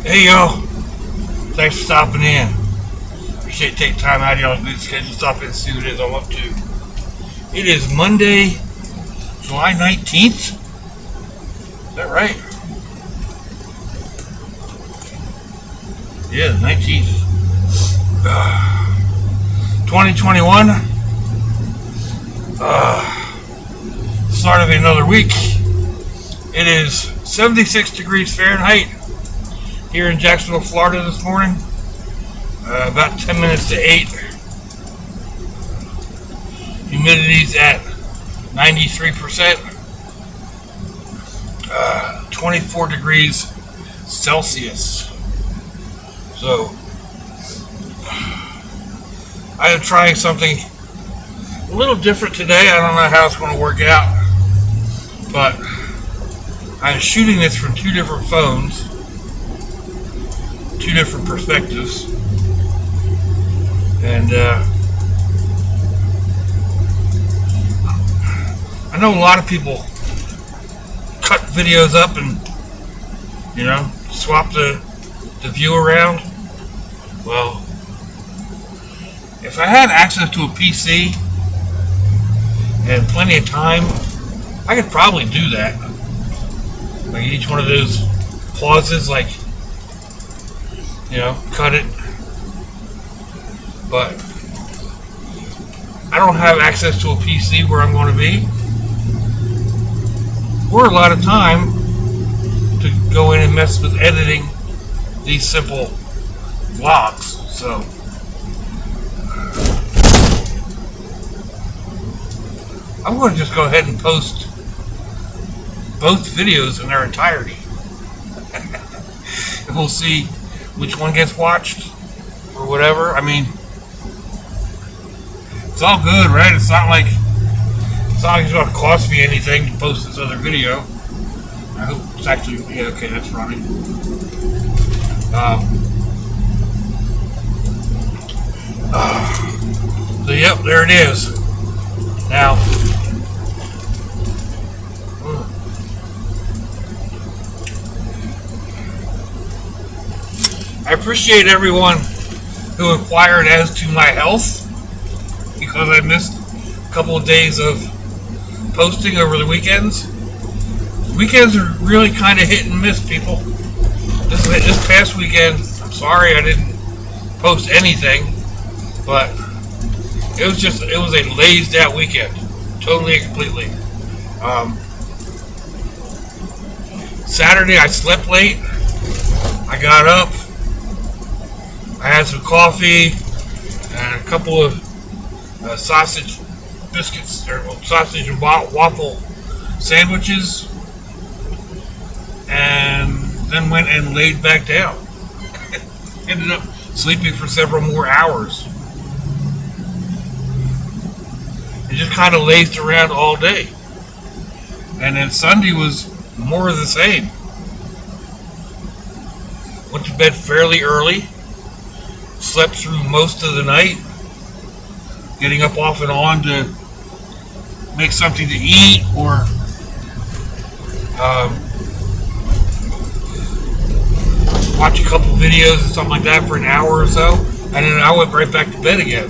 Hey y'all, thanks for stopping in. Appreciate you taking time out of y'all's busy schedule to stop in and see what it is I'm up to. It is Monday, July 19th. Is that right? Yeah, 19th. 2021. Start of another week. It is 76 degrees Fahrenheit here in Jacksonville, Florida this morning. About 10 minutes to 8. Humidity's at 93%. 24 degrees Celsius. So, I am trying something a little different today. I don't know how it's going to work out, but I'm shooting this from two different phones, two different perspectives, and I know a lot of people cut videos up and swap the view around. Well, if I had access to a PC and plenty of time, I could probably do that. Like each one of those pauses, like, cut it. But I don't have access to a PC where I'm going to be, or a lot of time to go in and mess with editing these simple vlogs. So I'm going to just go ahead and post both videos in their entirety. And we'll see which one gets watched or whatever. I mean, it's all good, right? It's not like it's going to cost me anything to post this other video. I hope it's actually, okay, that's running. So yep, there it is. Now, I appreciate everyone who inquired as to my health, because I missed a couple of days of posting over the weekends. Weekends are really kind of hit and miss, people. This past weekend, I'm sorry I didn't post anything, but it was a lazed out weekend, totally and completely. Saturday I slept late. I got up. I had some coffee and a couple of sausage biscuits, or sausage and waffle sandwiches, and then went and laid back down. Ended up sleeping for several more hours. It just kind of lazed around all day. And then Sunday was more of the same. Went to bed fairly early. Slept through most of the night. Getting up off and on to make something to eat, or watch a couple videos and something like that for an hour or so. And then I went right back to bed again.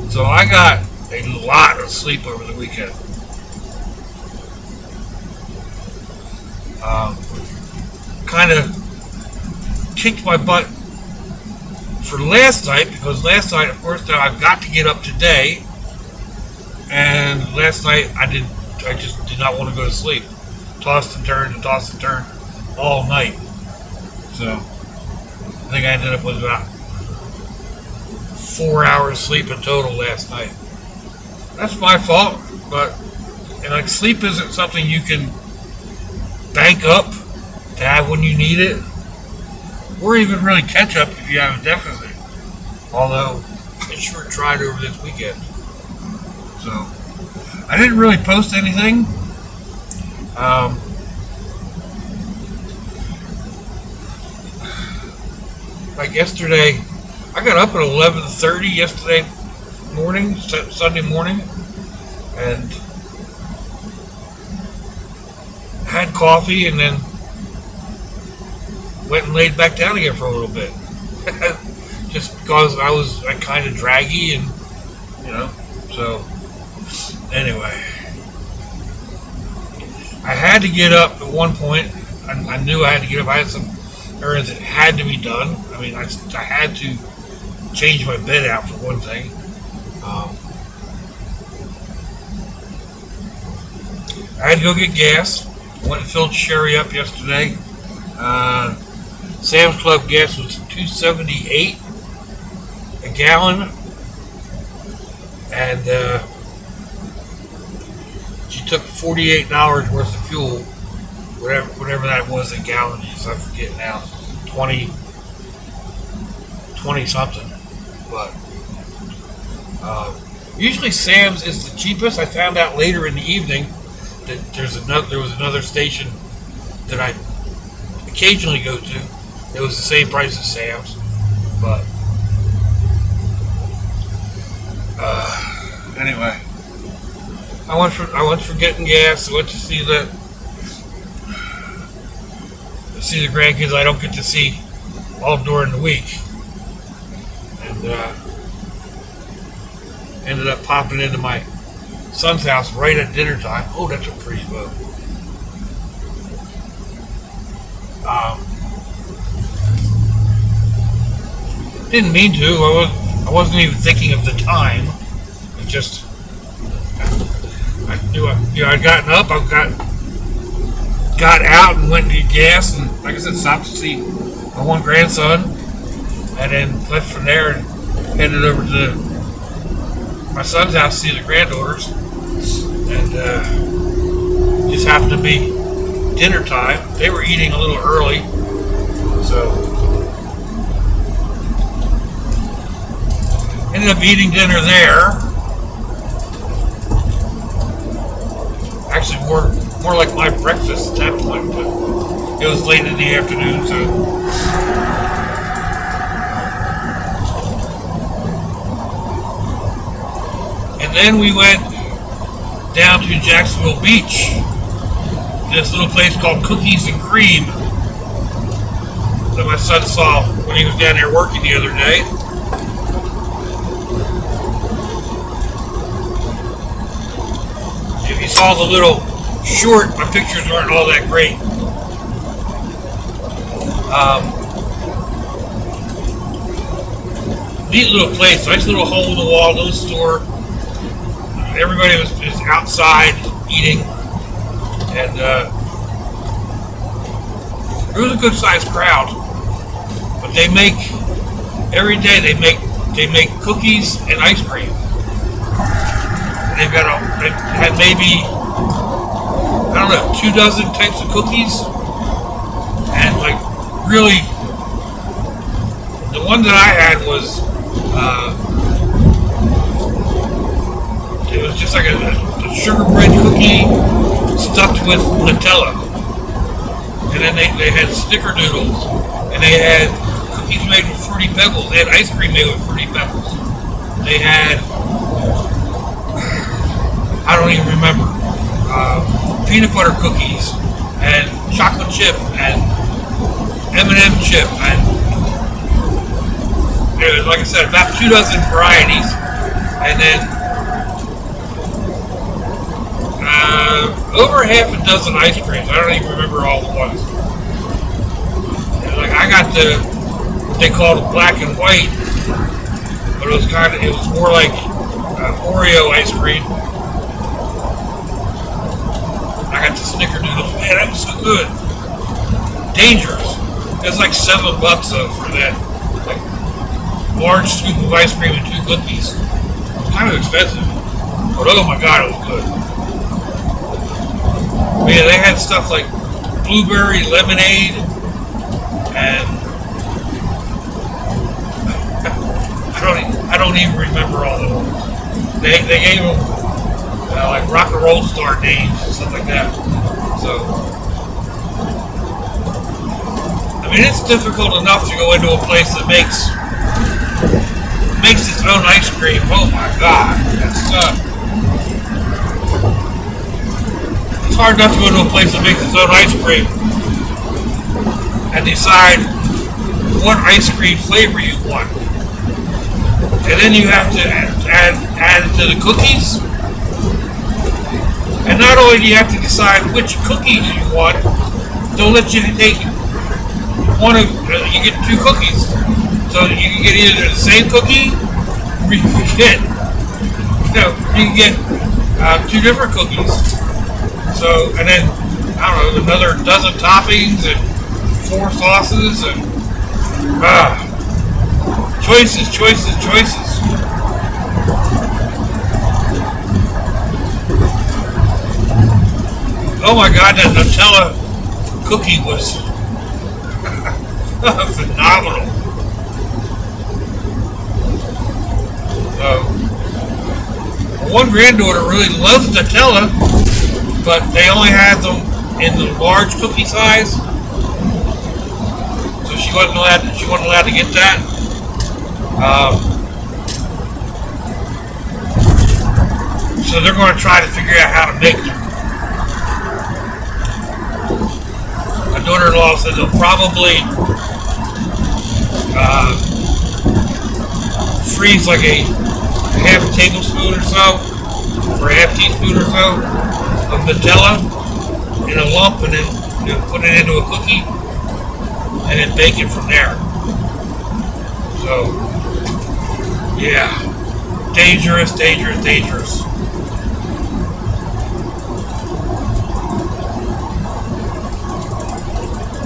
So I got a lot of sleep over the weekend. Kind of kicked my butt for last night, because last night, of course, now I've got to get up today, and last night I just did not want to go to sleep. Tossed and turned all night. So I think I ended up with about 4 hours sleep in total last night. That's my fault, but sleep isn't something you can bank up to have when you need it, or even really catch up if you have a deficit. Although I sure tried over this weekend. So I didn't really post anything. Like yesterday, I got up at 11:30 yesterday morning, Sunday morning, and had coffee, and then went and laid back down again for a little bit. Just because I kind of draggy and, so anyway. I had to get up at one point. I knew I had to get up. I had some errands that had to be done. I mean, I had to change my bed out for one thing. I had to go get gas. Went and filled Sherry up yesterday. Sam's Club gas was $2.78 a gallon, and she took $48 worth of fuel, whatever that was a gallon is. I forget now, 20 something. But usually Sam's is the cheapest. I found out later in the evening that there was another station that I occasionally go to. It was the same price as Sam's, but anyway, I went for getting gas. I went to see the grandkids I don't get to see all during the week, and ended up popping into my son's house right at dinner time. Oh, that's a pretty boat. Didn't mean to. I wasn't even thinking of the time. It just, I knew I'd gotten up. I got out and went to get gas, and like I said, stopped to see my one grandson, and then left from there and headed over to my son's house to see the granddaughters. And just happened to be dinner time. They were eating a little early, so ended up eating dinner there. Actually, more like my breakfast at that point, but it was late in the afternoon, so. And then we went down to Jacksonville Beach, this little place called Cookies and Cream that my son saw when he was down there working the other day. If you saw the little short, my pictures aren't all that great. Neat little place, nice little hole in the wall, little store. Everybody was outside eating, and it was a good sized crowd. But they make every day they make cookies and ice cream. And they had maybe, I don't know, 24 types of cookies, and like really, the one that I had was. It was just like a sugar bread cookie stuffed with Nutella. And then they had snickerdoodles. And they had cookies made with Fruity Pebbles. They had ice cream made with Fruity Pebbles. They had, I don't even remember, peanut butter cookies and chocolate chip and M&M chip. And it was, like I said, about 24 varieties. And then over half a dozen ice creams. I don't even remember all the ones. And like I got what they called black and white, but it was more like Oreo ice cream. I got the snickerdoodles. Man, that was so good. Dangerous. It was like $7 though for that like large scoop of ice cream and 2 cookies. It was kind of expensive, but oh my god, it was good. Yeah, they had stuff like blueberry lemonade, and I don't even remember all of them. They gave them like rock and roll star names and stuff like that. So I mean, it's difficult enough to go into a place that makes its own ice cream. Oh my god, that's it's hard enough to go to a place that makes its own ice cream. and decide what ice cream flavor you want. And then you have to add it to the cookies. And not only do you have to decide which cookies you want, they'll let you take one of, you get 2 cookies. So you can get either the same cookie, or you can get 2 different cookies. So, and then, I don't know, another dozen toppings and 4 sauces and, choices. Oh my God, that Nutella cookie was phenomenal. So, one granddaughter really loves Nutella, but they only had them in the large cookie size, so she wasn't allowed to get that. So they're going to try to figure out how to make them. My daughter-in-law said they'll probably freeze like a half tablespoon or so, or a half teaspoon or so of Nutella in a lump, and then put it into a cookie, and then bake it from there. So, yeah, dangerous.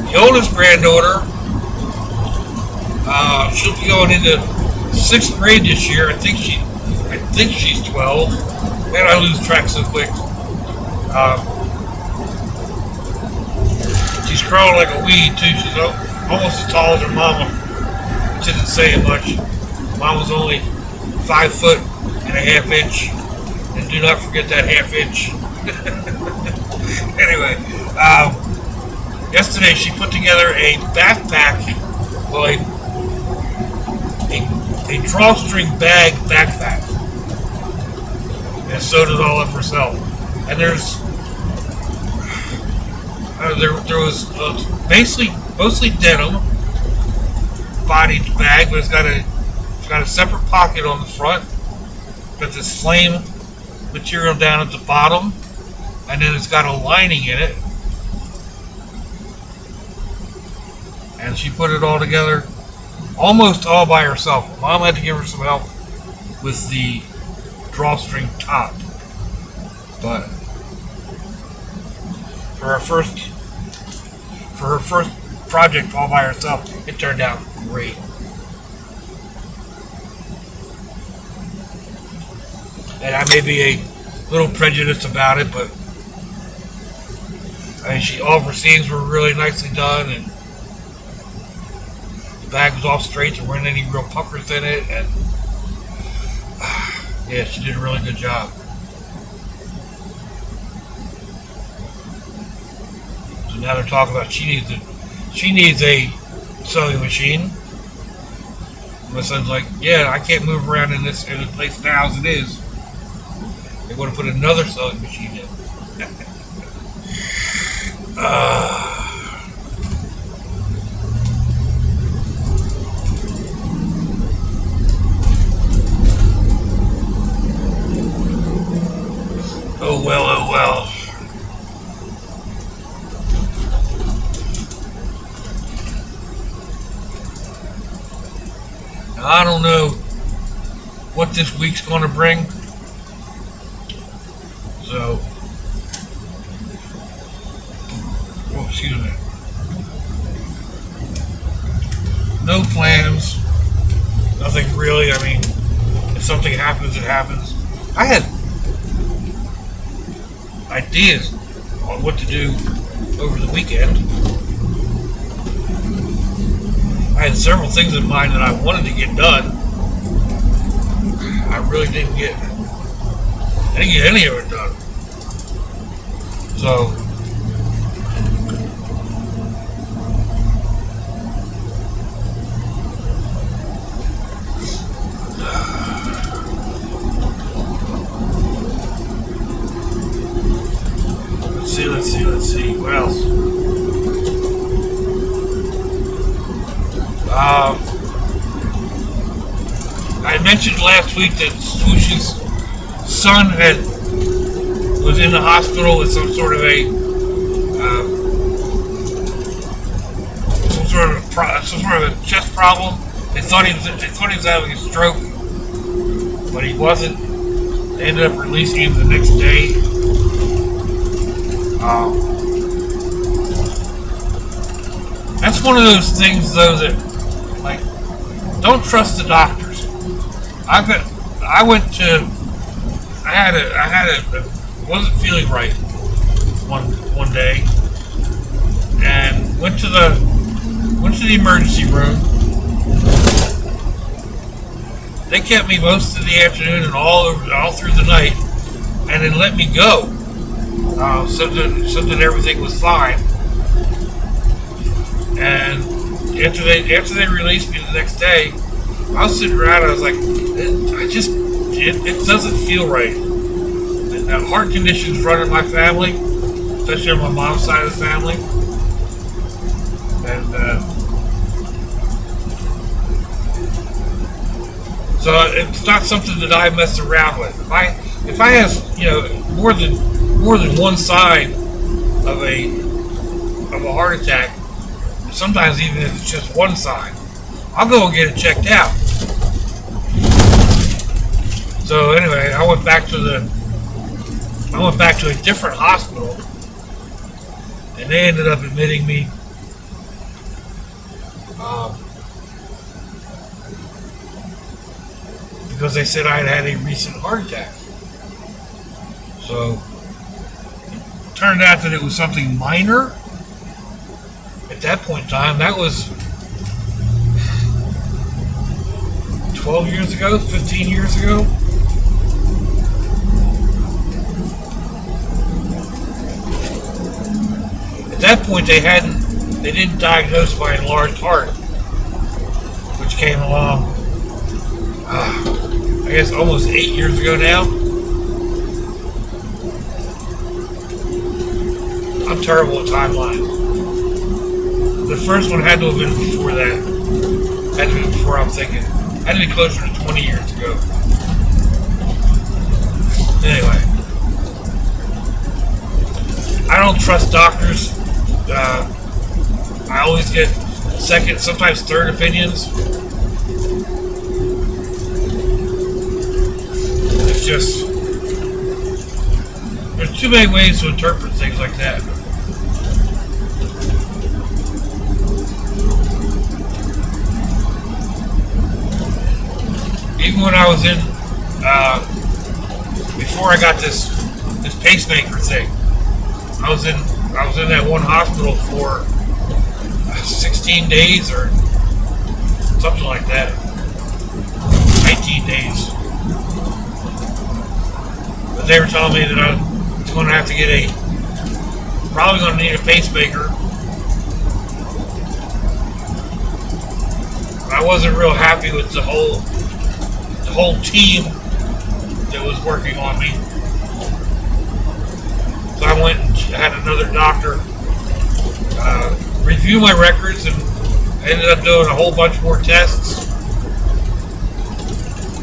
The oldest granddaughter, she'll be going into 6th grade this year. I think she's 12. Man, I lose track so quick. She's growing like a weed too. She's almost as tall as her mama, which isn't saying much. Mama's only 5 foot and a half inch, and do not forget that half inch. Anyway, yesterday she put together a backpack, well, a drawstring bag backpack, and sewed it all up herself. And there was mostly denim bodied bag, but it's got a separate pocket on the front. Got this flame material down at the bottom, and then it's got a lining in it. And she put it all together almost all by herself. Mom had to give her some help with the drawstring top, but for her first project all by herself, it turned out great. And I may be a little prejudiced about it, but I mean, all of her seams were really nicely done, and the bag was all straight. There weren't any real puckers in it, and yeah, she did a really good job. So now they're talking about she needs a sewing machine. My son's like, yeah, I can't move around in this place now as it is. They want to put another sewing machine in. Oh well. Now, I don't know what this week's going to bring. So, excuse me. No plans. Nothing really. I mean, if something happens, it happens. I had ideas on what to do over the weekend. I had several things in mind that I wanted to get done. I really didn't get any of it done. So, let's see. What else? Um, I mentioned last week that Swoosh's son was in the hospital with some sort of a chest problem. They thought he was having a stroke, but he wasn't. They ended up releasing him the next day. That's one of those things, though, that, like, don't trust the doctors. I wasn't feeling right one day, and went to the emergency room. They kept me most of the afternoon and all through the night, and then let me go. So that everything was fine. And after they released me the next day, I was sitting around. I was like, it doesn't feel right. And heart conditions run in my family, especially on my mom's side of the family. And so it's not something that I mess around with. If I have more than one side of a heart attack, sometimes even if it's just one side, I'll go and get it checked out. So anyway, I went back to a different hospital, and they ended up admitting me. Because they said I had a recent heart attack. So it turned out that it was something minor. At that point in time, that was 12 years ago, 15 years ago. At that point, they didn't diagnose my enlarged heart, which came along, I guess almost 8 years ago now. I'm terrible at timelines. The first one had to have been before that. Had to be before I'm thinking. Had to be closer to 20 years ago. Anyway. I don't trust doctors. I always get second, sometimes third opinions. It's just, there's too many ways to interpret things like that. Even when I was in, before I got this pacemaker thing, I was in that one hospital for 16 days or something like that. 19 days. But they were telling me that I was going to have to get probably going to need a pacemaker. I wasn't real happy with the whole team that was working on me. So I went and had another doctor review my records, and I ended up doing a whole bunch more tests.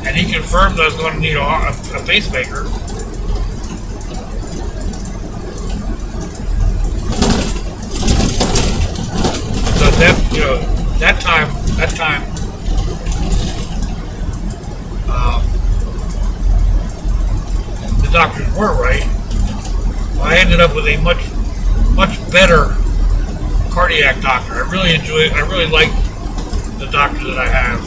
And he confirmed that I was going to need a pacemaker. So that time, the doctors were right. I ended up with a much better cardiac doctor. I really like the doctor that I have.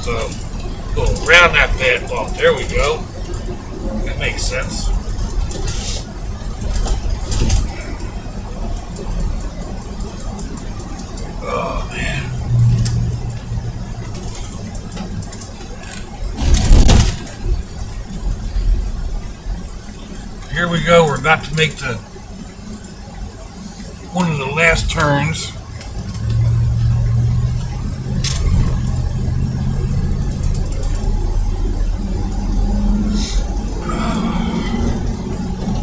So, go around that bed bump. There we go. That makes sense. Oh, man. Here we go. We're about to make one of the last turns.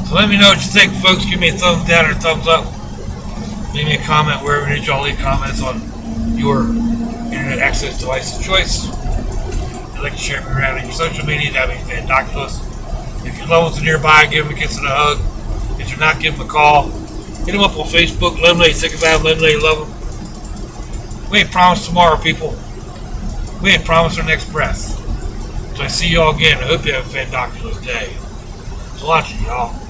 So let me know what you think, folks. Give me a thumbs down or a thumbs up. Leave me a comment wherever it is y'all leave comments on your internet access device of choice. If you'd like to share me around on your social media, that'd be fantabulous. If your loved ones are nearby, give them a kiss and a hug. If you're not, give them a call. Hit them up on Facebook. Let them know you think about them. Let them know you love them. We ain't promised tomorrow, people. We ain't promised our next breath. So I see y'all again. I hope you have a fantabulous day. So watch it, y'all.